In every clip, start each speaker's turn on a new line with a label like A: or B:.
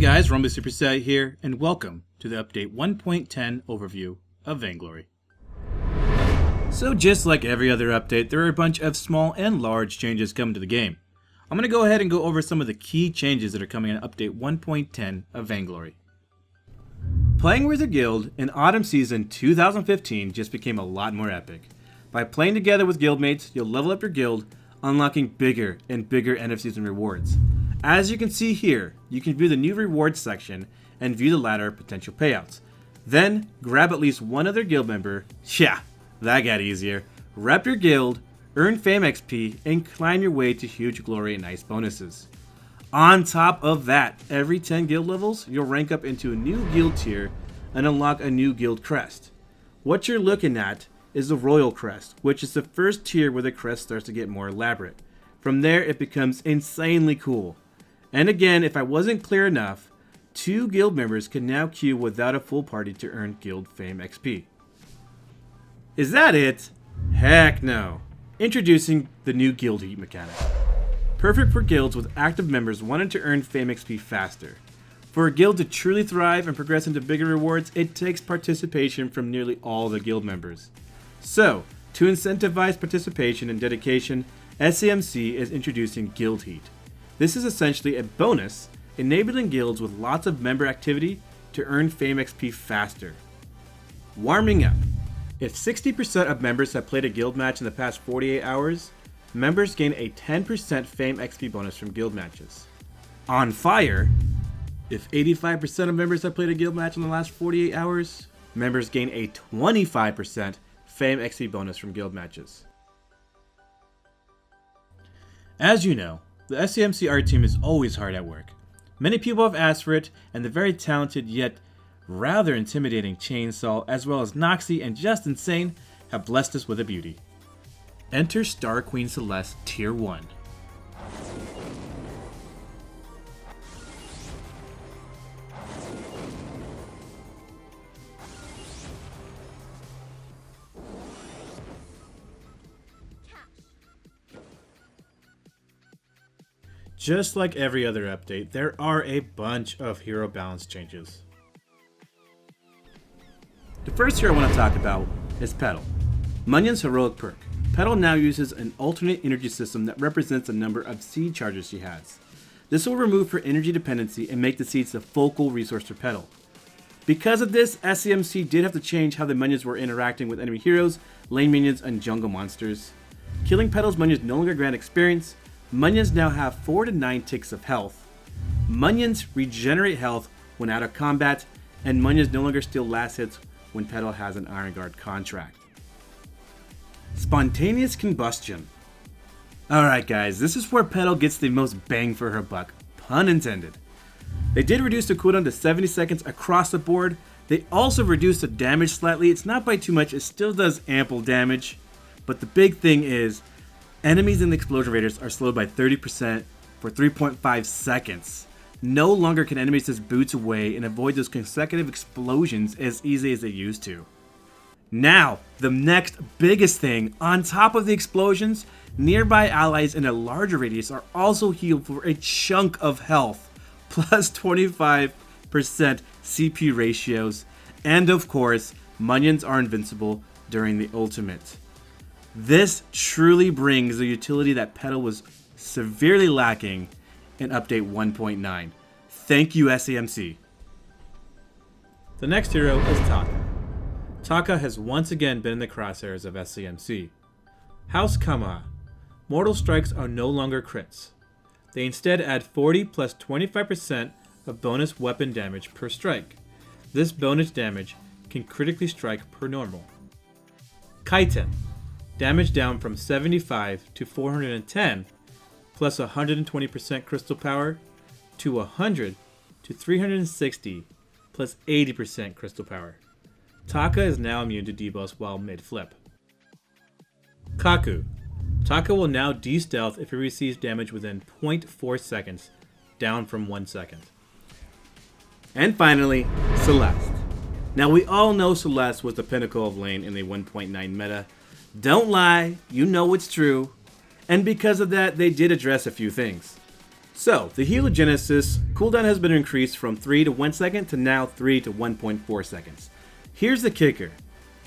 A: guys, Rumblysuperset here, and welcome to the update 1.10 overview of Vainglory. So just like every other update, there are a bunch of small and large changes coming to the game. I'm going to go ahead and go over some of the key changes that are coming in update 1.10 of Vainglory. Playing with your guild in Autumn Season 2015 just became a lot more epic. By playing together with guildmates, you'll level up your guild, unlocking bigger and bigger end of season rewards. As you can see here, you can view the new rewards section and view the latter potential payouts. Then, grab at least one other guild member, that got easier, rep your guild, earn fame XP, and climb your way to huge glory and nice bonuses. On top of that, every 10 guild levels, you'll rank up into a new guild tier and unlock a new guild crest. What you're looking at is the Royal Crest, which is the first tier where the crest starts to get more elaborate. From there, it becomes insanely cool. And again, if I wasn't clear enough, 2 guild members can now queue without a full party to earn guild fame XP. Is that it? Heck no. Introducing the new guild heat mechanic. Perfect for guilds with active members wanting to earn fame XP faster. For a guild to truly thrive and progress into bigger rewards, it takes participation from nearly all the guild members. So, to incentivize participation and dedication, SAMC is introducing Guild Heat. This is essentially a bonus, enabling guilds with lots of member activity to earn fame XP faster. Warming up. If 60% of members have played a guild match in the past 48 hours, members gain a 10% fame XP bonus from guild matches. On fire. If 85% of members have played a guild match in the last 48 hours, members gain a 25% fame XP bonus from guild matches. As you know, the SAMC art team is always hard at work. Many people have asked for it, and the very talented yet rather intimidating Chainsaw, as well as Noxie and Just Insane, have blessed us with a beauty. Enter Star Queen Celeste Tier 1. Just like every other update, there are a bunch of hero balance changes. The first hero I want to talk about is Petal, Munion's heroic perk. Petal now uses an alternate energy system that represents the number of seed charges she has. This will remove her energy dependency and make the seeds the focal resource for Petal. Because of this, SAMC did have to change how the Munions were interacting with enemy heroes, lane minions, and jungle monsters. Killing Petal's Munions no longer grant experience. Munions now have 4 to 9 ticks of health. Munions regenerate health when out of combat, and Munions no longer steal last hits when Petal has an Iron Guard contract. Spontaneous combustion. Alright guys, this is where Petal gets the most bang for her buck, pun intended. They did reduce the cooldown to 70 seconds across the board. They also reduced the damage slightly. It's not by too much, it still does ample damage. But the big thing is, enemies in the explosion raiders are slowed by 30% for 3.5 seconds. No longer can enemies just boot away and avoid those consecutive explosions as easy as they used to. Now, the next biggest thing, on top of the explosions, nearby allies in a larger radius are also healed for a chunk of health, plus 25% CP ratios, and of course, Munions are invincible during the ultimate. This truly brings the utility that Petal was severely lacking in update 1.9. Thank you, SAMC. The next hero is Taka. Taka has once again been in the crosshairs of SAMC. House Kama. Mortal strikes are no longer crits. They instead add 40 plus 25% of bonus weapon damage per strike. This bonus damage can critically strike per normal. Kaiten. Damage down from 75 to 410, plus 120% crystal power, to 100 to 360, plus 80% crystal power. Taka is now immune to debuffs while mid-flip. Kaku. Taka will now de-stealth if he receives damage within 0.4 seconds, down from 1 second. And finally, Celeste. Now we all know Celeste was the pinnacle of lane in the 1.9 meta. Don't lie, you know it's true. And because of that, they did address a few things. So, the Heliogenesis cooldown has been increased from 3 to 1 second to now 3 to 1.4 seconds. Here's the kicker.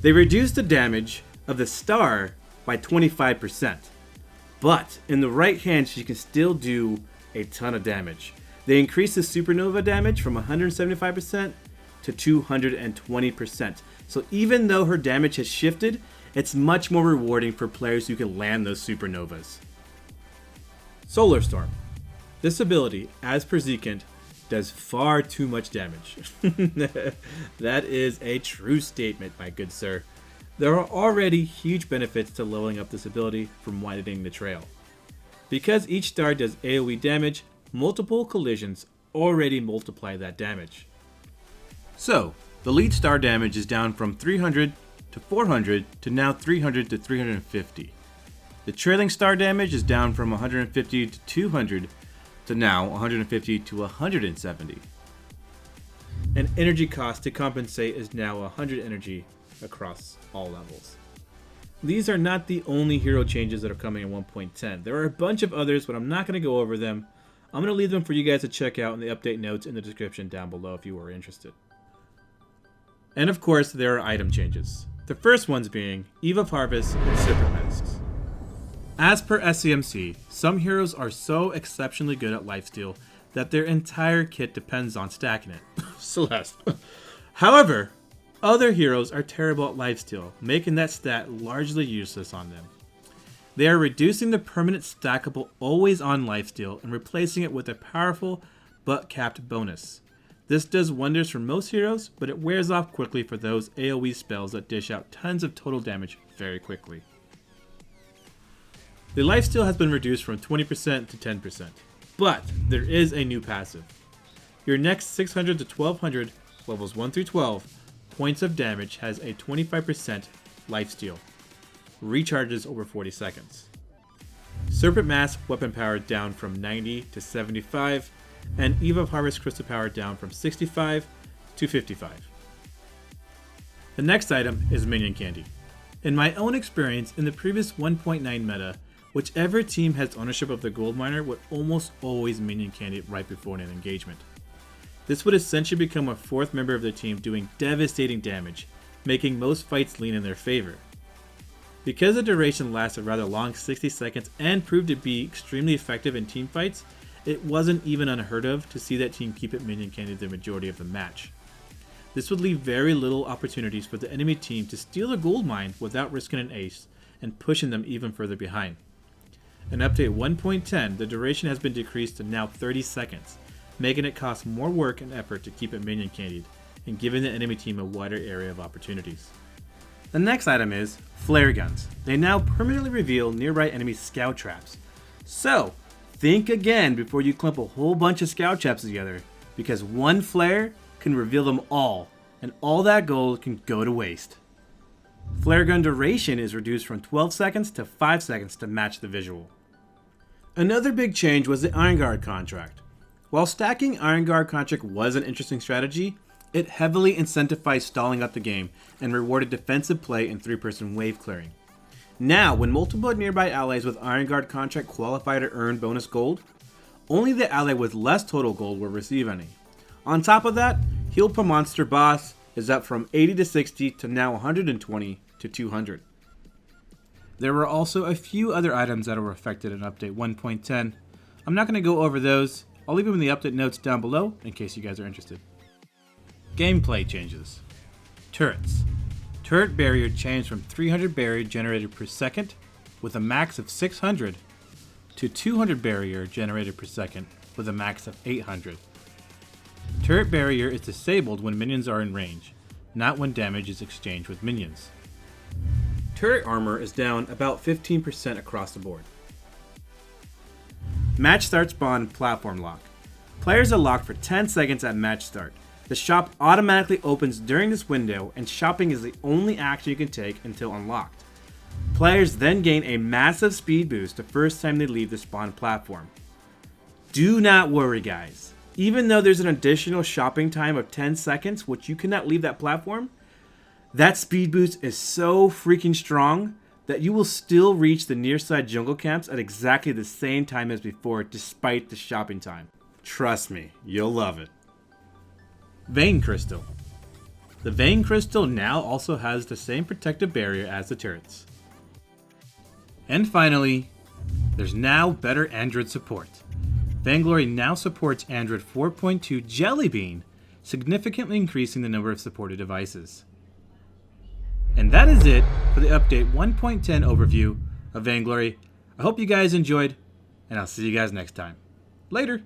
A: They reduced the damage of the star by 25%. But in the right hand, she can still do a ton of damage. They increased the supernova damage from 175% to 220%. So even though her damage has shifted, it's much more rewarding for players who can land those supernovas. Solar Storm. This ability, as per Zekent, does far too much damage. That is a true statement, my good sir. There are already huge benefits to leveling up this ability from widening the trail. Because each star does AoE damage, multiple collisions already multiply that damage. So, the lead star damage is down from 300 to 400 to now 300 to 350. The trailing star damage is down from 150 to 200 to now 150 to 170. And energy cost to compensate is now 100 energy across all levels. These are not the only hero changes that are coming in 1.10. There are a bunch of others, but I'm not going to go over them. I'm going to leave them for you guys to check out in the update notes in the description down below if you are interested. And of course, there are item changes. The first ones being Eve of Harvest and Serpent Masks. As per SCMC, some heroes are so exceptionally good at lifesteal that their entire kit depends on stacking it. Celeste. However, other heroes are terrible at lifesteal, making that stat largely useless on them. They are reducing the permanent stackable always-on lifesteal and replacing it with a powerful but capped bonus. This does wonders for most heroes, but it wears off quickly for those AoE spells that dish out tons of total damage very quickly. The lifesteal has been reduced from 20% to 10%, but there is a new passive. Your next 600 to 1200, levels 1 through 12, points of damage has a 25% lifesteal. Recharges over 40 seconds. Serpent Mask weapon power down from 90 to 75, and Eve of Harvest crystal power down from 65 to 55. The next item is Minion Candy. In my own experience, in the previous 1.9 meta, whichever team has ownership of the gold miner would almost always Minion Candy right before an engagement. This would essentially become a fourth member of their team doing devastating damage, making most fights lean in their favor. Because the duration lasts a rather long 60 seconds and proved to be extremely effective in team fights, it wasn't even unheard of to see that team keep it Minion Candy the majority of the match. This would leave very little opportunities for the enemy team to steal a gold mine without risking an ace and pushing them even further behind. In update 1.10, the duration has been decreased to now 30 seconds, making it cost more work and effort to keep it Minion Candied, and giving the enemy team a wider area of opportunities. The next item is Flare Guns. They now permanently reveal near right enemy scout traps. So, think again before you clump a whole bunch of scout traps together, because one flare can reveal them all, and all that gold can go to waste. Flare gun duration is reduced from 12 seconds to 5 seconds to match the visual. Another big change was the Iron Guard contract. While stacking Iron Guard contract was an interesting strategy, it heavily incentivized stalling up the game and rewarded defensive play and 3-person wave clearing. Now, when multiple nearby allies with Iron Guard contract qualify to earn bonus gold, only the ally with less total gold will receive any. On top of that, heal per monster boss is up from 80 to 60 to now 120 to 200. There were also a few other items that were affected in update 1.10. I'm not going to go over those. I'll leave them in the update notes down below in case you guys are interested. Gameplay changes. Turrets. Turret barrier changed from 300 barrier generated per second with a max of 600 to 200 barrier generated per second with a max of 800. Turret barrier is disabled when minions are in range, not when damage is exchanged with minions. Turret armor is down about 15% across the board. Match start spawn platform lock. Players are locked for 10 seconds at match start. The shop automatically opens during this window, and shopping is the only action you can take until unlocked. Players then gain a massive speed boost the first time they leave the spawn platform. Do not worry, guys. Even though there's an additional shopping time of 10 seconds, which you cannot leave that platform, that speed boost is so freaking strong that you will still reach the near-side jungle camps at exactly the same time as before, despite the shopping time. Trust me, you'll love it. Vein Crystal. The Vein Crystal now also has the same protective barrier as the turrets. And finally, there's now better Android support. Vainglory now supports Android 4.2 Jelly Bean, significantly increasing the number of supported devices. And that is it for the update 1.10 overview of Vainglory. I hope you guys enjoyed, and I'll see you guys next time. Later!